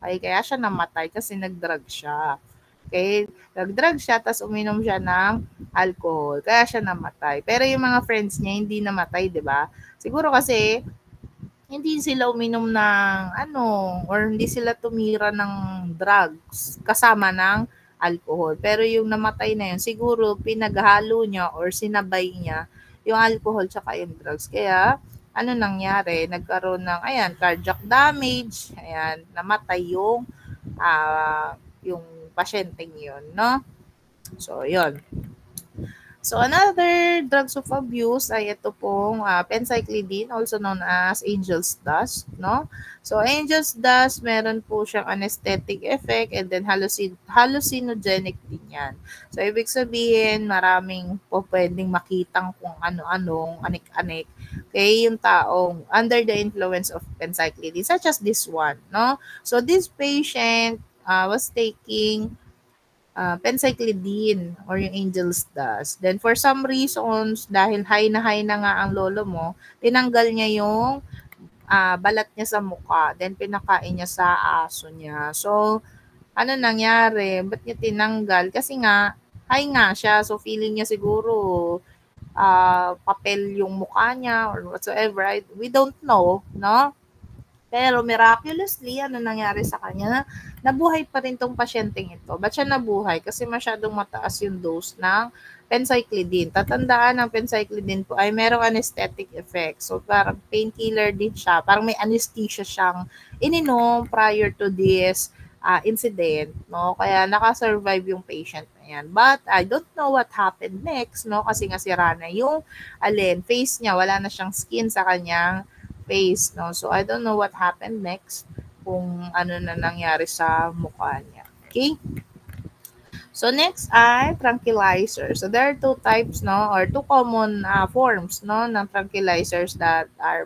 Okay? Kaya siya namatay kasi nag-drug siya. Okay? Nag-drug siya, tapos uminom siya ng alcohol. Kaya siya namatay. Pero yung mga friends niya, hindi namatay, di ba? Siguro kasi, hindi sila uminom ng or hindi sila tumira ng drugs kasama ng alcohol. Pero yung namatay na yun, siguro pinaghalo niya or sinabay niya yung alcohol tsaka yung drugs. Kaya, nangyari? Nagkaroon ng, cardiac damage, namatay yung pasyenteng yun, no? So, yun. So, another drugs of abuse ay ito pong pencyclidine, also known as angel's dust, no? So, angel's dust, meron po siyang anesthetic effect and then hallucinogenic din yan. So, ibig sabihin, maraming po pwedeng makitang kung ano-anong anik-anik kay yung taong under the influence of pencyclidine, such as this one, no? So, this patient was taking pencyclidine or yung angel's dust. Then for some reasons, dahil high na nga ang lolo mo, tinanggal niya yung balat niya sa mukha. Then pinakain niya sa aso niya. So, ano nangyari? Ba't niya tinanggal? Kasi nga, high nga siya. So, feeling niya siguro papel yung mukha niya or whatsoever. We don't know, no? Pero miraculously, nangyari sa kanya? Nabuhay pa rin tong pasyenteng ito. Ba't siya nabuhay? Kasi masyadong mataas yung dose ng pencyclidine. Tatandaan ng pencyclidine po ay merong anesthetic effect. So parang painkiller din siya. Parang may anesthesia siyang ininom prior to this incident. No? Kaya nakasurvive yung patient na yan. But I don't know what happened next. No? Kasi nga sira na yung face niya. Wala na siyang skin sa kanyang face, no? So, I don't know what happened next kung ano na nangyari sa mukha niya. Okay? So, next ay tranquilizer. So, there are two types, no? Or two common forms, no? Ng tranquilizers that are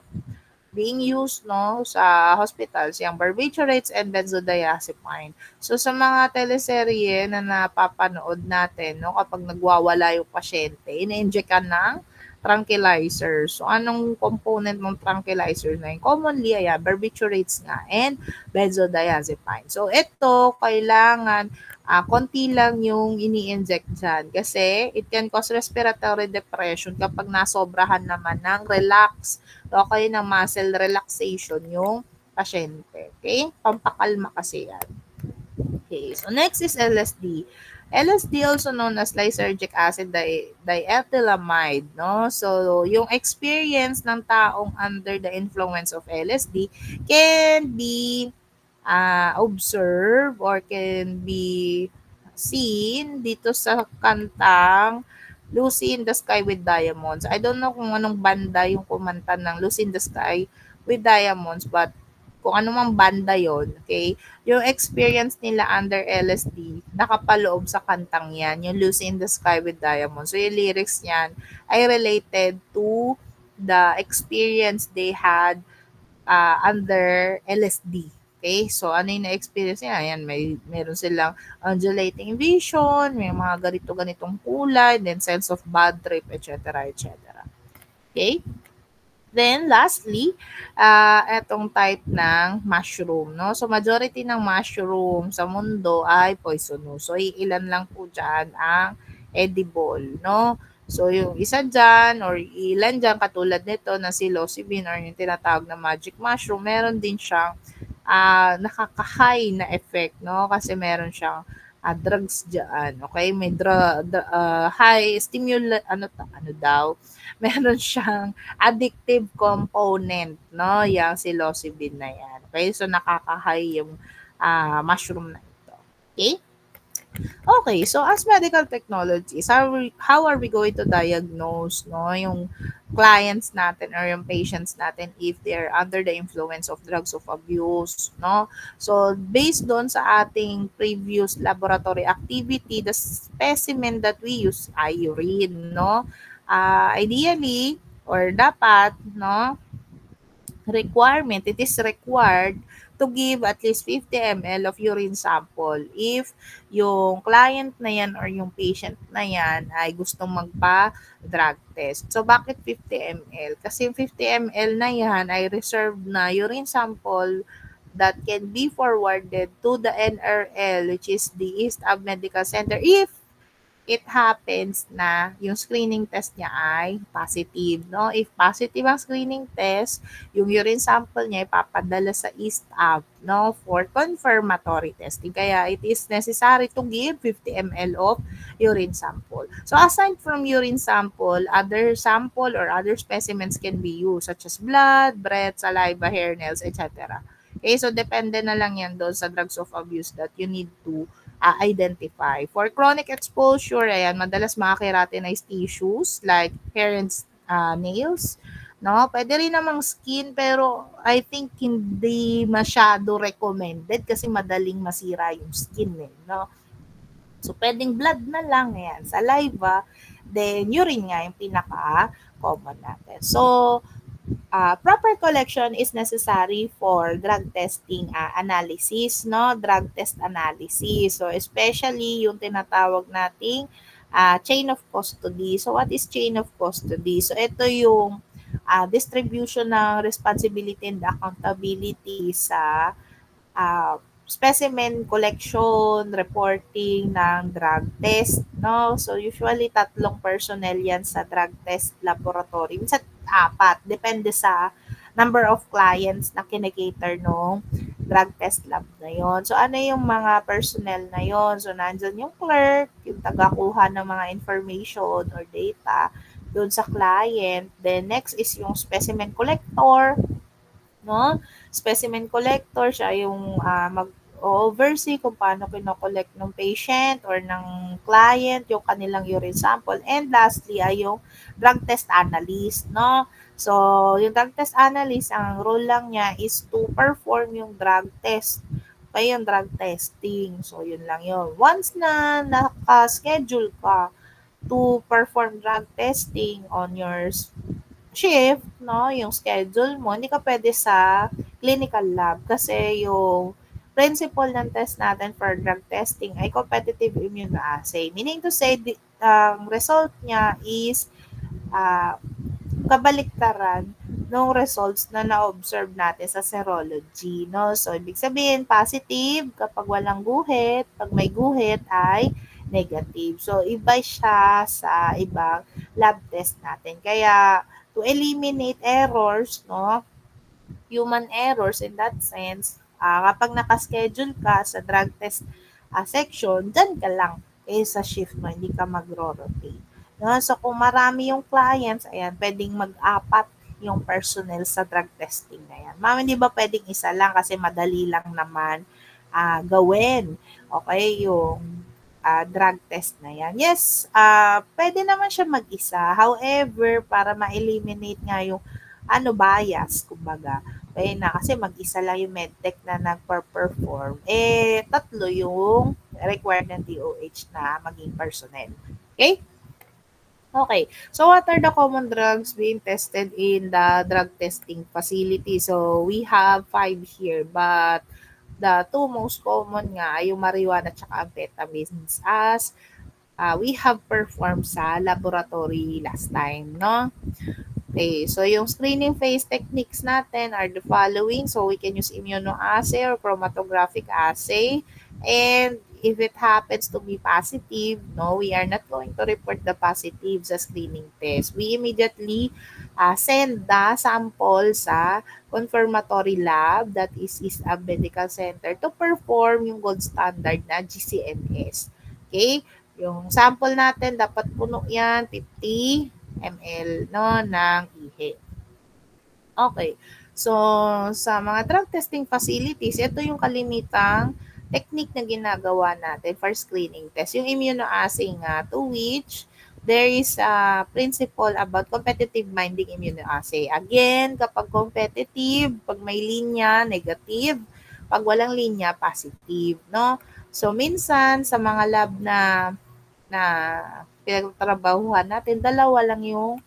being used, no? Sa hospitals, yung barbiturates and benzodiazepine. So, sa mga teleserye na napapanood natin, no? Kapag nagwawala yung pasyente, ina-inject ka ng tranquilizer. So, anong component ng tranquilizer na yun? Commonly, barbiturates nga and benzodiazepine. So, ito, kailangan konti lang yung ini-inject dyan kasi it can cause respiratory depression kapag nasobrahan naman ng relax o kaya ng muscle relaxation yung pasyente. Okay? Pampakalma kasi yan. Okay, so next is LSD. LSD also known as lysergic acid diethylamide, no? So, yung experience ng taong under the influence of LSD can be observed or can be seen dito sa kantang Lucy in the Sky with Diamonds. I don't know kung anong banda yung kumanta ng Lucy in the Sky with Diamonds, but kung anong banda yon, okay? Yung experience nila under LSD, nakapaloob sa kantang yan, yung Lucy in the Sky with Diamonds. So, yung lyrics niyan ay related to the experience they had under LSD. Okay? So, ano yung na-experience niya? Ayan, meron silang undulating vision, may mga ganitong kulay, then sense of bad trip, etc., etc. Okay? Then, lastly, etong type ng mushroom, no? So, majority ng mushroom sa mundo ay poisonous. So, ilan lang po dyan ang edible, no? So, yung isa dyan or ilan dyan katulad nito na psilocybin or yung tinatawag na magic mushroom, meron din siyang nakaka-high na effect, no? Kasi meron siyang drugs dyan, okay? May high stimulant, ano daw, meron siyang addictive component, no? Yung psilocybin na yan. Okay? So, nakaka-high yung mushroom na ito. Okay? Okay, so as medical technologies, how are we going to diagnose, no, yung clients natin or yung patients natin if they're under the influence of drugs of abuse, no? So, based doon sa ating previous laboratory activity, the specimen that we use ay urine, no? Ideally, or dapat, no, it is required to give at least 50 ml of urine sample if yung client na yan or yung patient na yan ay gustong magpa-drug test. So, bakit 50 ml? Kasi yung 50 ml na yan ay reserved na urine sample that can be forwarded to the NRL, which is the East Ab Medical Center, if it happens na yung screening test niya ay positive, no? If positive ang screening test, yung urine sample niya ipapadala sa East Ab, no? For confirmatory testing. Kaya it is necessary to give 50 ml of urine sample. So aside from urine sample, other sample or other specimens can be used such as blood, breath, saliva, hair, nails, etc. Okay, so depende na lang yan doon sa drugs of abuse that you need to identify. For chronic exposure, ayan, madalas makakeratinized tissues like hair and nails. No, pwede rin namang skin pero I think hindi masyado recommended kasi madaling masira yung skin no. So pwedeng blood na lang yan, saliva, then urine nga yung pinaka common natin. So proper collection is necessary for drug testing analysis, no? Drug test analysis. So, especially yung tinatawag nating chain of custody. So, what is chain of custody? So, ito yung distribution ng responsibility and accountability sa specimen collection, reporting ng drug test, no? So, usually, 3 personnel yan sa drug test laboratory. Minsan, 4. Depende sa number of clients na kinikater nung drug test lab na yon. So, ano yung mga personnel na yon? So, nandyan yung clerk, yung tagakuha ng mga information or data doon sa client. Then, next is yung specimen collector, no? Specimen collector, siya yung mag-oversee kung paano kino-collect ng patient or ng client yung kanilang urine sample. And lastly ay yung drug test analyst, no? So, yung drug test analyst, ang role lang niya is to perform yung drug test. Okay, yung drug testing. So, yun lang yun. Once na naka-schedule ka to perform drug testing on your shift, no, yung schedule mo, hindi ka pwede sa clinical lab kasi yung principle ng test natin for drug testing ay competitive immunoassay. Meaning to say, ang result niya is kabaliktaran ng results na na-observe natin sa serology, no? So, ibig sabihin, positive kapag walang guhit, pag may guhit ay negative. So, iba siya sa ibang lab test natin. Kaya, to eliminate errors, no, human errors in that sense, kapag nakaschedule ka sa drug test section, dyan ka lang sa shift mo, hindi ka magro-rotate. No? So, kung marami yung clients, ayan, pwedeng mag-apat yung personnel sa drug testing na yan. Ma'am, hindi ba pwedeng isa lang kasi madali lang naman gawin. Okay, yung drug test na yan. Yes, pwede naman siya mag-isa. However, para ma-eliminate nga yung bias, kumbaga, okay na kasi mag-isa lang yung medtech na nagper-perform, 3 yung required ng DOH na maging personnel. Okay? Okay. So, what are the common drugs being tested in the drug testing facility? So, we have 5 here, but the 2 most common nga ay yung marijuana at amphetamines as we have performed sa laboratory last time, no? Okay, so yung screening phase techniques natin are the following. So, we can use immunoassay or chromatographic assay. And if it happens to be positive, no, we are not going to report the positive sa screening test. We immediately send the sample sa confirmatory lab, that is a medical center, to perform yung gold standard na GCNS. Okay? Yung sample natin, dapat puno yan, 50 ml no, ng ihi. Okay. So, sa mga drug testing facilities, ito yung kalimitang technique na ginagawa natin for screening test. Yung immunoassay nga, to which there is a principle about competitive minding immunoassay. Again, kapag competitive, pag may linya, negative. Pag walang linya, positive, no? So, minsan, sa mga lab na pinagtrabahuhan natin, 2 lang yung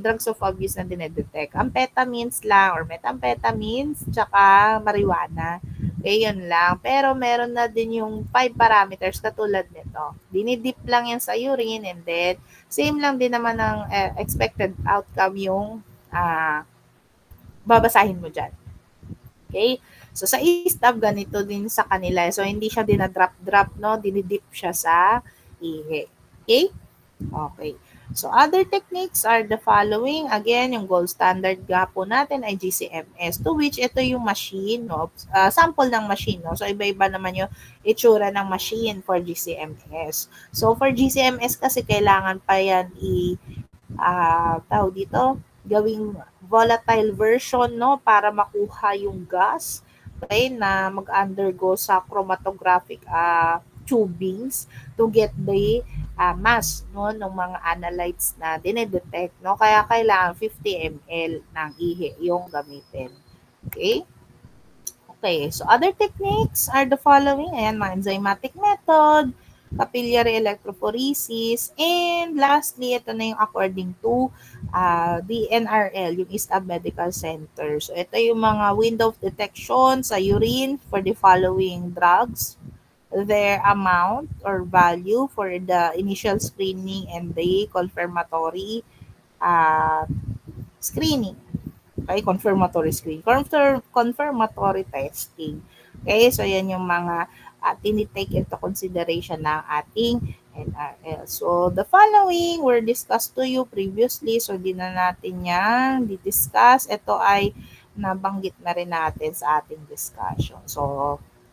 drugs of abuse na dinedetect. Amphetamines lang or methamphetamines, tsaka marijuana. Okay, yun lang. Pero meron na din yung 5 parameters katulad nito. Dinidip lang yan sa urine and then same lang din naman ang expected outcome yung babasahin mo dyan. Okay? So sa e-stub, ganito din sa kanila. So hindi siya dinadrop-drop, no? Dinidip siya sa ihi. Okay? Okay. So other techniques are the following. Again, yung gold standard nga po natin ay GCMS, to which ito yung machine, no? Sample ng machine, no? So iba-iba naman yung itsura ng machine for GCMS. So for GCMS kasi kailangan pa yan tawag dito, gawing volatile version, no, para makuha yung gas, okay, na mag-undergo sa chromatographic tubings to get the mass, no, ng mga analytes na dinedetect, no, kaya kailangan 50 ml ng ihi yung gamitin. Okay? Okay, so other techniques are the following. Ayan, mga enzymatic method, capillary electrophoresis, and lastly, ito na yung according to the NRL, yung East Ab Medical Center. So ito yung mga window of detection sa urine for the following drugs, their amount or value for the initial screening and the confirmatory uh, screening. Okay, confirmatory screening. Confirmatory testing. Okay, so yan yung mga tinitake into consideration ng ating NRL. So, the following were discussed to you previously. So, di na natin yan di-discuss. Ito ay nabanggit na rin natin sa ating discussion. So,